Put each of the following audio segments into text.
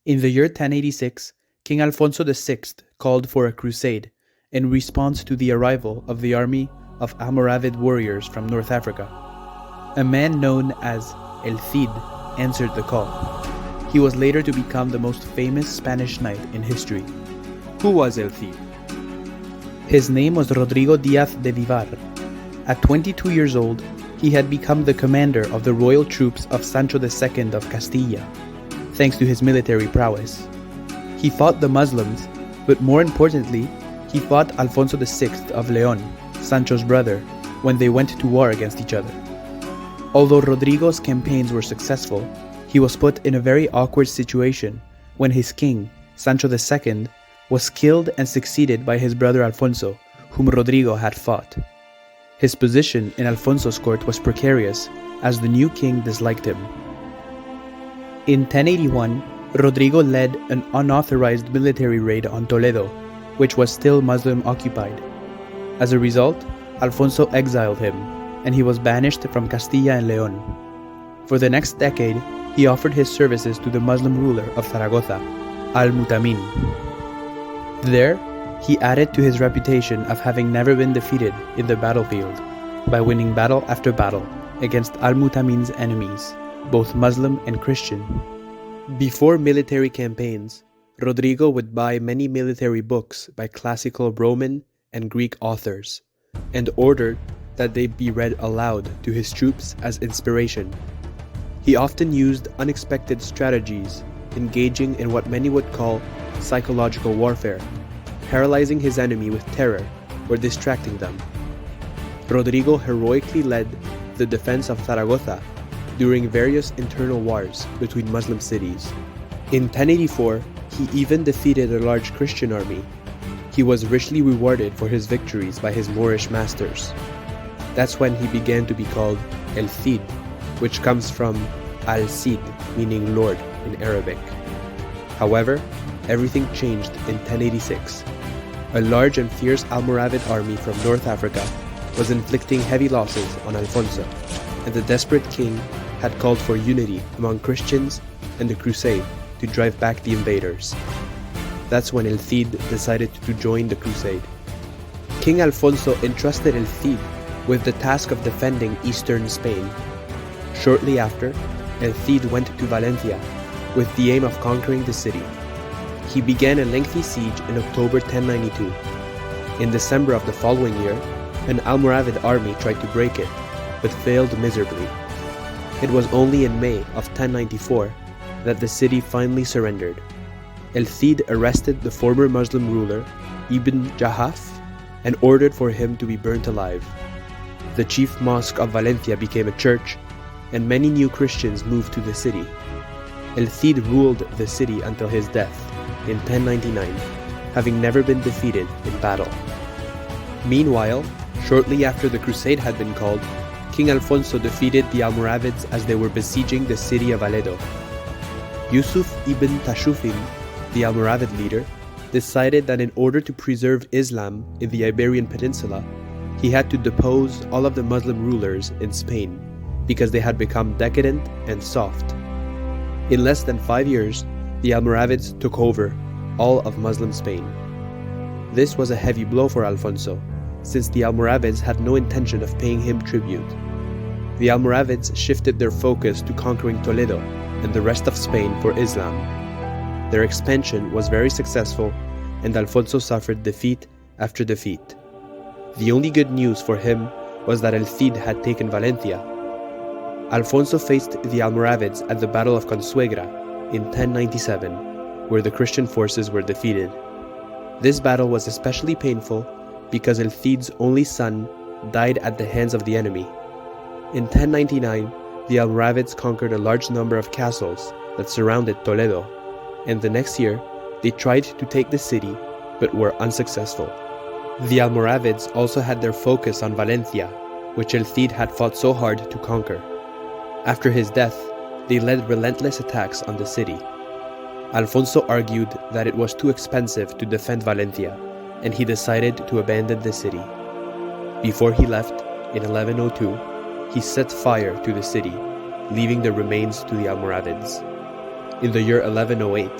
In the year 1086, King Alfonso VI called for a crusade in response to the arrival of the army of Almoravid warriors from North Africa. A man known as El Cid answered the call. He was later to become the most famous Spanish knight in history. Who was El Cid? His name was Rodrigo Díaz de Vivar. At 22 years old, he had become the commander of the royal troops of Sancho II of Castilla, thanks to his military prowess. He fought the Muslims, but more importantly, he fought Alfonso VI of León, Sancho's brother, when they went to war against each other. Although Rodrigo's campaigns were successful, he was put in a very awkward situation when his king, Sancho II, was killed and succeeded by his brother Alfonso, whom Rodrigo had fought. His position in Alfonso's court was precarious, as the new king disliked him. In 1081, Rodrigo led an unauthorized military raid on Toledo, which was still Muslim-occupied. As a result, Alfonso exiled him, and he was banished from Castilla and León. For the next decade, he offered his services to the Muslim ruler of Zaragoza, Al-Mutamin. There, he added to his reputation of having never been defeated in the battlefield by winning battle after battle against Al-Mutamin's enemies, both Muslim and Christian. Before military campaigns, Rodrigo would buy many military books by classical Roman and Greek authors, and ordered that they be read aloud to his troops as inspiration. He often used unexpected strategies, engaging in what many would call psychological warfare, paralyzing his enemy with terror or distracting them. Rodrigo heroically led the defense of Zaragoza during various internal wars between Muslim cities. In 1084, he even defeated a large Christian army. He was richly rewarded for his victories by his Moorish masters. That's when he began to be called El Cid, which comes from Al-Cid, meaning Lord in Arabic. However, everything changed in 1086. A large and fierce Almoravid army from North Africa was inflicting heavy losses on Alfonso, and the desperate king had called for unity among Christians and the Crusade to drive back the invaders. That's when El Cid decided to join the Crusade. King Alfonso entrusted El Cid with the task of defending eastern Spain. Shortly after, El Cid went to Valencia with the aim of conquering the city. He began a lengthy siege in October 1092. In December of the following year, an Almoravid army tried to break it, but failed miserably. It was only in May of 1094 that the city finally surrendered. El Cid arrested the former Muslim ruler, Ibn Jahaf, and ordered for him to be burnt alive. The chief mosque of Valencia became a church, and many new Christians moved to the city. El Cid ruled the city until his death in 1099, having never been defeated in battle. Meanwhile, shortly after the crusade had been called, King Alfonso defeated the Almoravids as they were besieging the city of Aledo. Yusuf ibn Tashufin, the Almoravid leader, decided that in order to preserve Islam in the Iberian Peninsula, he had to depose all of the Muslim rulers in Spain because they had become decadent and soft. In less than 5 years, the Almoravids took over all of Muslim Spain. This was a heavy blow for Alfonso, since the Almoravids had no intention of paying him tribute. The Almoravids shifted their focus to conquering Toledo and the rest of Spain for Islam. Their expansion was very successful, and Alfonso suffered defeat after defeat. The only good news for him was that El Cid had taken Valencia. Alfonso faced the Almoravids at the Battle of Consuegra in 1097, where the Christian forces were defeated. This battle was especially painful because El Cid's only son died at the hands of the enemy. In 1099, the Almoravids conquered a large number of castles that surrounded Toledo, and the next year they tried to take the city but were unsuccessful. The Almoravids also had their focus on Valencia, which El Cid had fought so hard to conquer. After his death, they led relentless attacks on the city. Alfonso argued that it was too expensive to defend Valencia, and he decided to abandon the city. Before he left, in 1102, he set fire to the city, leaving the remains to the Almoravids. In the year 1108,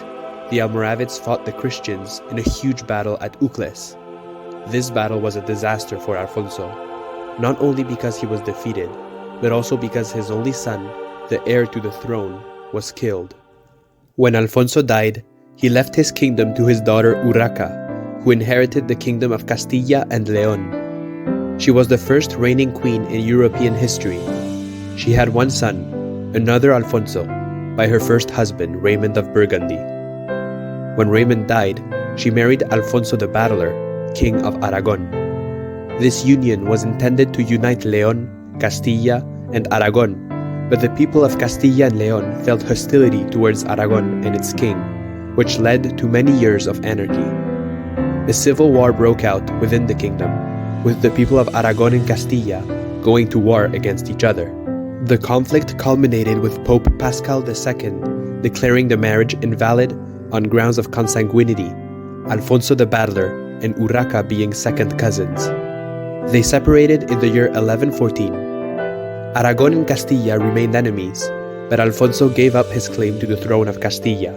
the Almoravids fought the Christians in a huge battle at Ucles. This battle was a disaster for Alfonso, not only because he was defeated, but also because his only son, the heir to the throne, was killed. When Alfonso died, he left his kingdom to his daughter Urraca, who inherited the kingdom of Castilla and León. She was the first reigning queen in European history. She had one son, another Alfonso, by her first husband, Raymond of Burgundy. When Raymond died, she married Alfonso the Battler, King of Aragon. This union was intended to unite León, Castilla, and Aragon, but the people of Castilla and León felt hostility towards Aragon and its king, which led to many years of anarchy. A civil war broke out within the kingdom, with the people of Aragon and Castilla going to war against each other. The conflict culminated with Pope Pascal II declaring the marriage invalid on grounds of consanguinity, Alfonso the Battler and Urraca being second cousins. They separated in the year 1114. Aragon and Castilla remained enemies, but Alfonso gave up his claim to the throne of Castilla.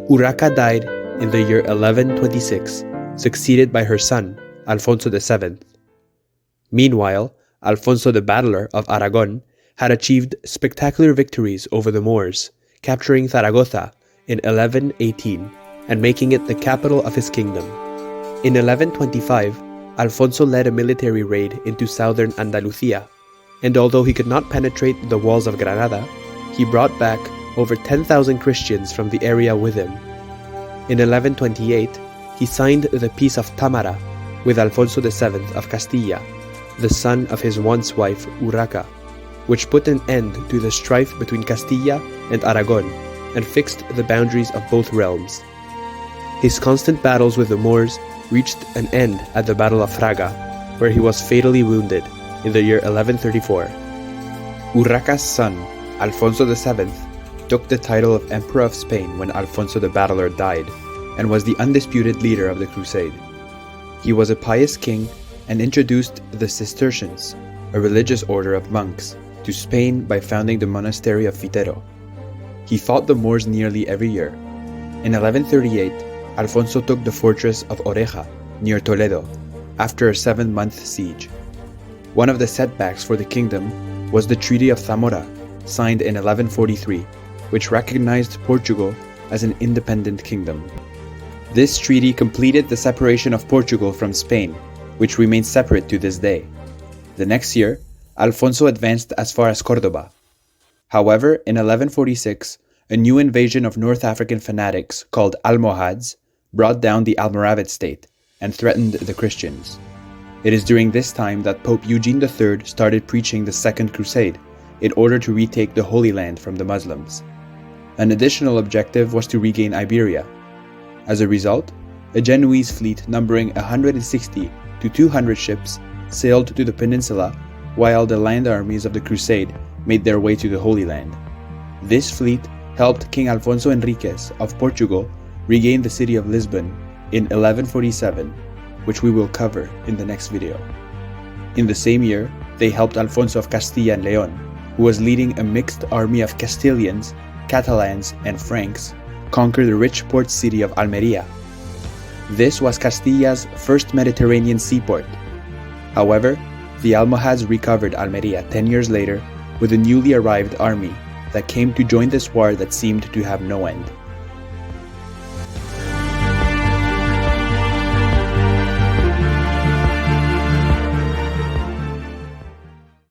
Urraca died in the year 1126, succeeded by her son, Alfonso VII. Meanwhile, Alfonso the Battler of Aragon had achieved spectacular victories over the Moors, capturing Zaragoza in 1118 and making it the capital of his kingdom. In 1125, Alfonso led a military raid into southern Andalusia, and although he could not penetrate the walls of Granada, he brought back over 10,000 Christians from the area with him. In 1128, he signed the Peace of Tamara with Alfonso VII of Castilla, the son of his once wife Urraca, which put an end to the strife between Castilla and Aragon and fixed the boundaries of both realms. His constant battles with the Moors reached an end at the Battle of Fraga, where he was fatally wounded in the year 1134. Urraca's son, Alfonso VII, took the title of Emperor of Spain when Alfonso the Battler died, and was the undisputed leader of the Crusade. He was a pious king and introduced the Cistercians, a religious order of monks, to Spain by founding the monastery of Fitero. He fought the Moors nearly every year. In 1138, Alfonso took the fortress of Oreja, near Toledo, after a 7-month siege. One of the setbacks for the kingdom was the Treaty of Zamora, signed in 1143, which recognized Portugal as an independent kingdom. This treaty completed the separation of Portugal from Spain, which remains separate to this day. The next year, Alfonso advanced as far as Cordoba. However, in 1146, a new invasion of North African fanatics called Almohads brought down the Almoravid state and threatened the Christians. It is during this time that Pope Eugene III started preaching the Second Crusade in order to retake the Holy Land from the Muslims. An additional objective was to regain Iberia. As a result, a Genoese fleet numbering 160 to 200 ships sailed to the peninsula, while the land armies of the Crusade made their way to the Holy Land. This fleet helped King Alfonso Henriques of Portugal regain the city of Lisbon in 1147, which we will cover in the next video. In the same year, they helped Alfonso of Castilla and León, who was leading a mixed army of Castilians, Catalans, and Franks, conquer the rich port city of Almeria. This was Castilla's first Mediterranean seaport. However, the Almohads recovered Almeria 10 years later with a newly arrived army that came to join this war that seemed to have no end.